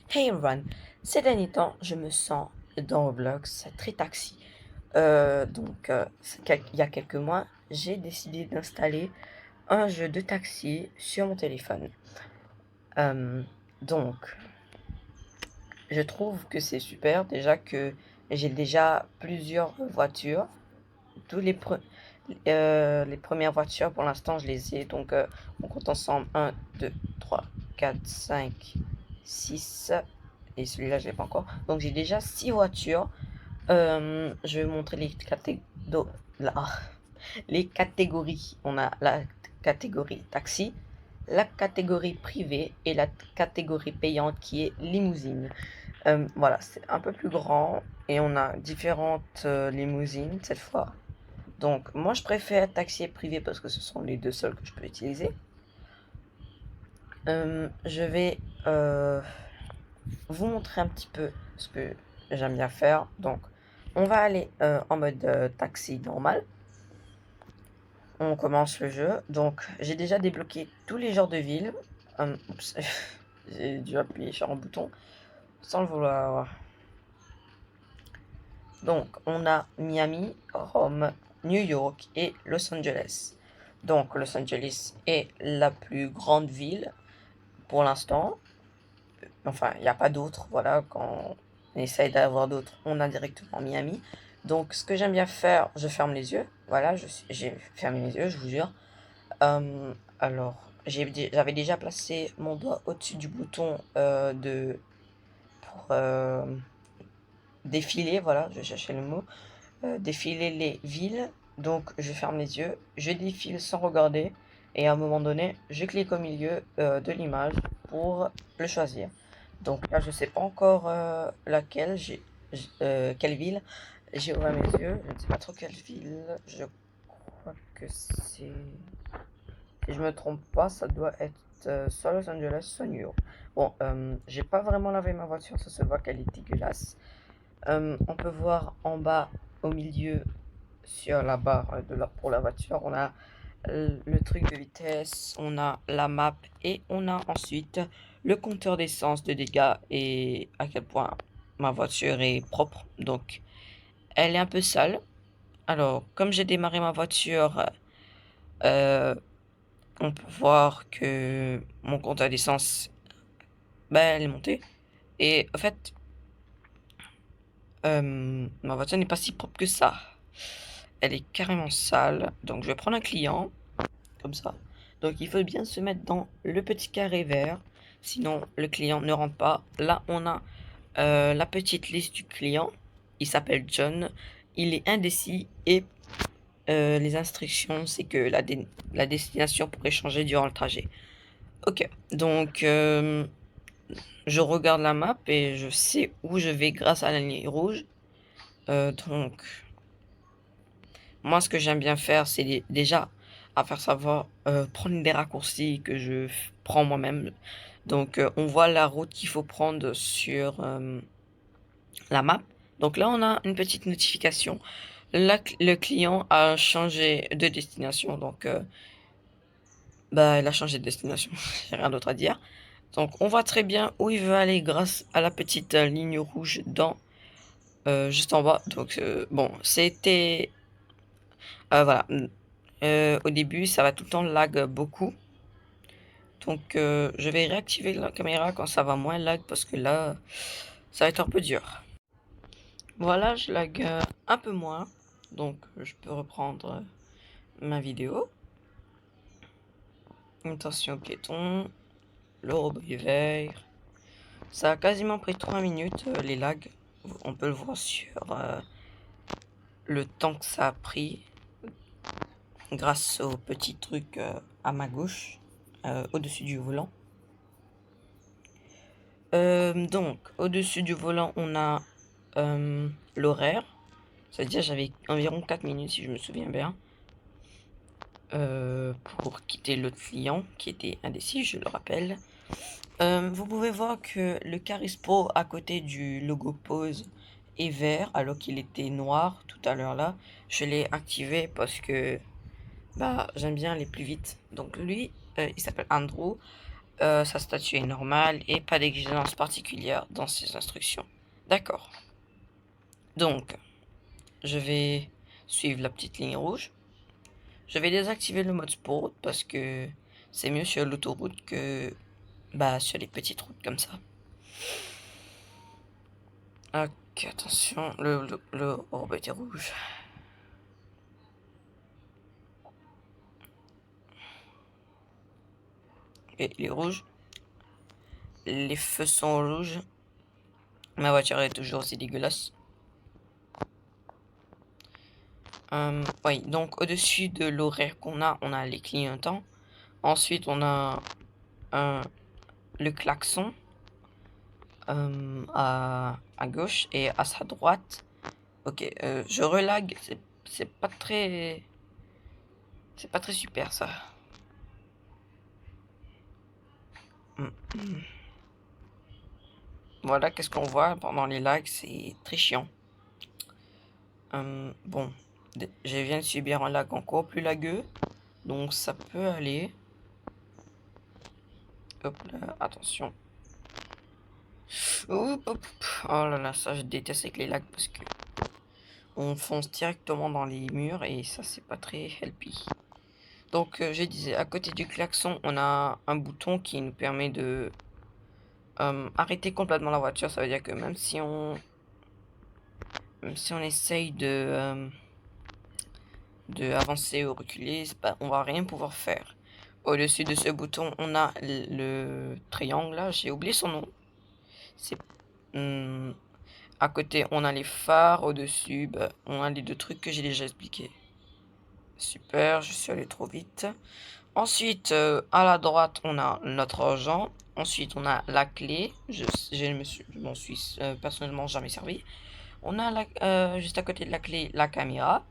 Hey everyone, ces derniers temps, je me sens dans Roblox très taxi. Il y a quelques mois, j'ai décidé d'installer un jeu de taxi sur mon téléphone. Euh, donc, je trouve que c'est super déjà que j'ai déjà plusieurs voitures. Tous les, pre- les premières voitures, pour l'instant, je les ai. On compte ensemble un, 2, 3, 4, 5, 6. Et celui-là, je l'ai pas encore. Donc, j'ai déjà 6 voitures. Je vais montrer les catégories. On a la catégorie taxi, la catégorie privée et la catégorie payante qui est limousine. Voilà, c'est un peu plus grand et on a différentes limousines cette fois. Donc, moi, je préfère taxi et privé parce que ce sont les deux seuls que je peux utiliser. Je vais vous montrer un petit peu ce que j'aime bien faire. Donc, on va aller en mode taxi normal. On commence le jeu. Donc, j'ai déjà débloqué tous les genres de villes. Oups, j'ai dû appuyer sur un bouton sans le vouloir. Donc, on a Miami, Rome, New York et Los Angeles. Donc, Los Angeles est la plus grande ville pour l'instant. Enfin, il n'y a pas d'autres. Voilà, quand on essaye d'avoir d'autres, on a directement Miami. Donc, ce que j'aime bien faire, je ferme les yeux. Voilà, j'ai fermé les yeux, je vous jure. Alors, j'avais déjà placé mon doigt au-dessus du bouton pour défiler. Voilà, je cherchais le mot. Défiler les villes. Donc, je ferme les yeux, je défile sans regarder. Et à un moment donné, je clique au milieu de l'image pour le choisir. Donc là, je sais pas encore laquelle, quelle ville. J'ai ouvert mes yeux, je ne sais pas trop quelle ville. Je crois que c'est... Si je me trompe pas, ça doit être soit Los Angeles, soit New York. Bon, j'ai pas vraiment lavé ma voiture, ça se voit qu'elle est dégueulasse. On peut voir en bas, au milieu, sur la barre pour la voiture, on a le truc de vitesse, on a la map et on a ensuite le compteur d'essence de dégâts et à quel point ma voiture est propre. Donc, elle est un peu sale. Alors, comme j'ai démarré ma voiture, euh, on peut voir que mon compteur d'essence, ben, elle est montée. Et en fait, ma voiture n'est pas si propre que ça. Elle est carrément sale. Donc, je vais prendre un client. Comme ça. Donc il faut bien se mettre dans le petit carré vert, sinon le client ne rentre pas. Là on a la petite liste du client, il s'appelle John, il est indécis et les instructions c'est que la destination pourrait changer durant le trajet. Ok, donc je regarde la map et je sais où je vais grâce à la ligne rouge. Donc moi ce que j'aime bien faire c'est déjà à faire savoir, prendre des raccourcis que prends moi-même. Donc, on voit la route qu'il faut prendre sur la map. Donc là, on a une petite notification. Là, le client a changé de destination. Donc, bah, il a changé de destination. J'ai rien d'autre à dire. Donc, on voit très bien où il veut aller grâce à la petite ligne rouge juste en bas. Donc, bon, c'était... voilà. Au début, ça va tout le temps lag beaucoup. Donc, je vais réactiver la caméra quand ça va moins lag parce que là, ça va être un peu dur. Voilà, je lag un peu moins. Donc, je peux reprendre ma vidéo. Attention piéton, le robot est vert. Ça a quasiment pris 3 minutes, les lags. On peut le voir sur le temps que ça a pris grâce au petit truc à ma gauche, au-dessus du volant. Donc, au-dessus du volant, on a l'horaire. C'est-à-dire, j'avais environ 4 minutes, si je me souviens bien, pour quitter l'autre client, qui était indécis, je le rappelle. Vous pouvez voir que le Caris Pro, à côté du logo pause, est vert, alors qu'il était noir tout à l'heure là. Je l'ai activé parce que bah, j'aime bien aller plus vite. Donc lui, il s'appelle Andrew. Sa statue est normale et pas d'exigence particulière dans ses instructions. D'accord. Donc, je vais suivre la petite ligne rouge. Je vais désactiver le mode sport parce que c'est mieux sur l'autoroute que sur les petites routes comme ça. Ok, attention, le orbe était rouge. Et il est rouge. Les feux sont rouges. Ma voiture est toujours aussi dégueulasse. Oui, donc au-dessus de l'horaire qu'on a, on a les clignotants. Ensuite, on a le klaxon à gauche et à sa droite. Ok, je relag, c'est pas très... C'est pas très super ça. Voilà, qu'est-ce qu'on voit pendant les lags, c'est très chiant. Bon, je viens de subir un lag encore plus lagueux, donc ça peut aller. Hop là, attention. Oh là là, ça je déteste avec les lags parce que on fonce directement dans les murs et ça c'est pas très healthy. Donc je disais, à côté du klaxon, on a un bouton qui nous permet de arrêter complètement la voiture. Ça veut dire que même si on essaye de avancer ou reculer, on va rien pouvoir faire. Au-dessus de ce bouton, on a le triangle là, j'ai oublié son nom. C'est à côté, on a les phares. Au-dessus, on a les deux trucs que j'ai déjà expliqués. Super, je suis allé trop vite. Ensuite, à la droite, on a notre argent. Ensuite, on a la clé. Je m'en suis personnellement jamais servi. On a juste à côté de la clé, la caméra.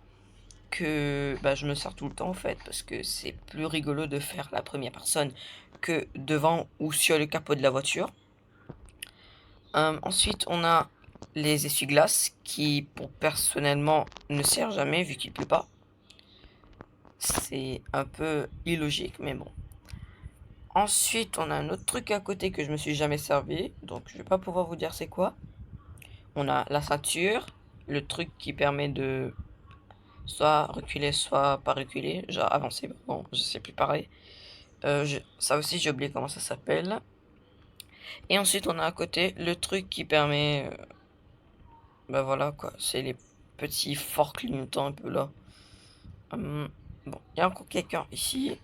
Que je me sers tout le temps en fait. Parce que c'est plus rigolo de faire la première personne que devant ou sur le capot de la voiture. Ensuite, on a les essuie-glaces qui, pour personnellement, ne servent jamais vu qu'il pleut pas. C'est un peu illogique, mais bon. Ensuite, on a un autre truc à côté que je me suis jamais servi, donc je vais pas pouvoir vous dire c'est quoi. On a la ceinture, le truc qui permet de soit reculer, soit pas reculer, genre avancer. Bon, je sais plus pareil. Ça aussi, j'ai oublié comment ça s'appelle. Et ensuite, on a à côté le truc qui permet voilà quoi, c'est les petits forts clignotants un peu là. Bon, il y a encore quelqu'un ici.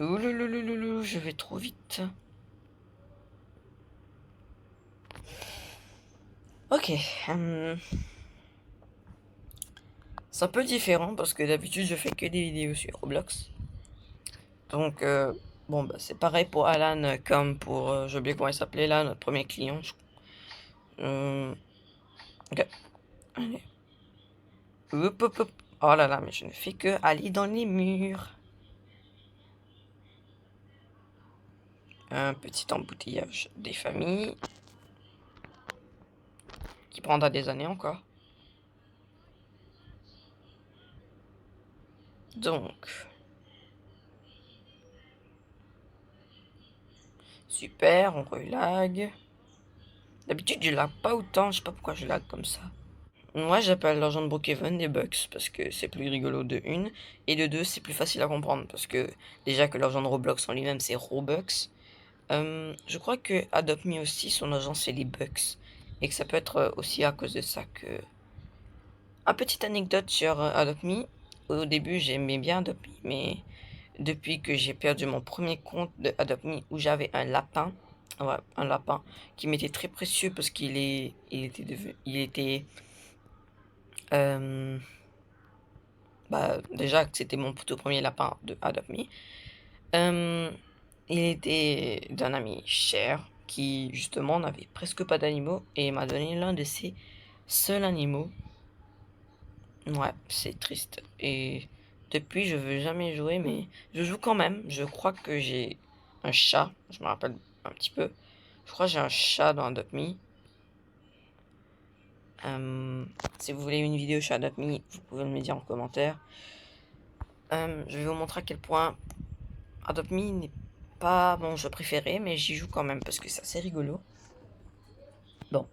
Ouloulouloulou, je vais trop vite. Ok. C'est un peu différent parce que d'habitude je fais que des vidéos sur Roblox. Donc, bon, c'est pareil pour Alan comme pour. J'ai oublié comment il s'appelait là, notre premier client. Ok. Allez. Hop, hop, hop. Oh là là, mais je ne fais que aller dans les murs. Un petit embouteillage des familles. Qui prendra des années encore. Donc. Super, on relag. D'habitude, je lag pas autant. Je sais pas pourquoi je lag comme ça. Moi, j'appelle l'argent de Brookhaven des bucks parce que c'est plus rigolo de une. Et de deux, c'est plus facile à comprendre parce que déjà que l'argent de Roblox en lui-même, c'est Robux. Je crois que Adopt Me aussi, son argent, c'est les bucks. Et que ça peut être aussi à cause de ça que... Un petite anecdote sur Adopt Me. Au début, j'aimais bien Adopt Me, mais depuis que j'ai perdu mon premier compte de Adopt Me où j'avais un lapin, ouais, un lapin qui m'était très précieux parce il était déjà que c'était mon tout premier lapin de Adopt Me. Il était d'un ami cher qui justement n'avait presque pas d'animaux et m'a donné l'un de ses seuls animaux. Ouais, c'est triste. Et depuis, je veux jamais jouer, mais je joue quand même. Je crois que j'ai un chat. Je me rappelle un petit peu. Je crois que j'ai un chat dans Adopt Me. Si vous voulez une vidéo chez Adopt Me, vous pouvez me le dire en commentaire. Je vais vous montrer à quel point Adopt Me pas mon jeu préféré, mais j'y joue quand même parce que c'est assez rigolo. Bon.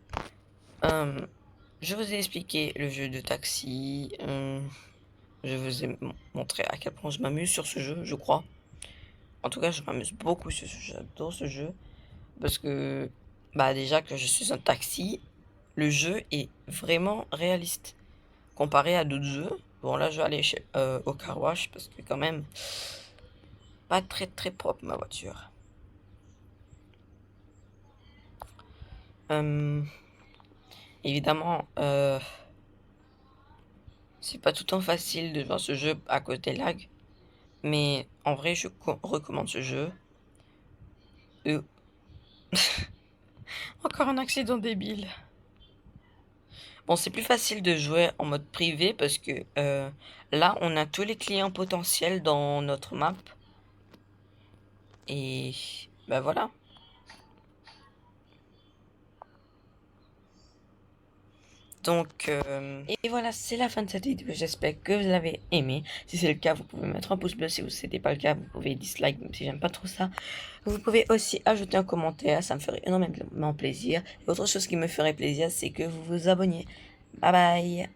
Je vous ai expliqué le jeu de taxi. Je vous ai montré à quel point je m'amuse sur ce jeu, je crois. En tout cas, je m'amuse beaucoup sur ce jeu. J'adore ce jeu. Parce que, bah, déjà que je suis un taxi, le jeu est vraiment réaliste. Comparé à d'autres jeux. Bon, là, je vais aller au car wash parce que, quand même, pas très très propre ma voiture. Évidemment, c'est pas tout le temps facile de jouer à ce jeu à cause des lags. Mais en vrai, je recommande ce jeu. Encore un accident débile. Bon, c'est plus facile de jouer en mode privé parce que là, on a tous les clients potentiels dans notre map. Et bah voilà. Donc, et voilà, c'est la fin de cette vidéo. J'espère que vous l'avez aimé. Si c'est le cas, vous pouvez mettre un pouce bleu. Si ce n'était pas le cas, vous pouvez dislike, même si j'aime pas trop ça. Vous pouvez aussi ajouter un commentaire, ça me ferait énormément plaisir. Et autre chose qui me ferait plaisir, c'est que vous vous abonniez. Bye bye.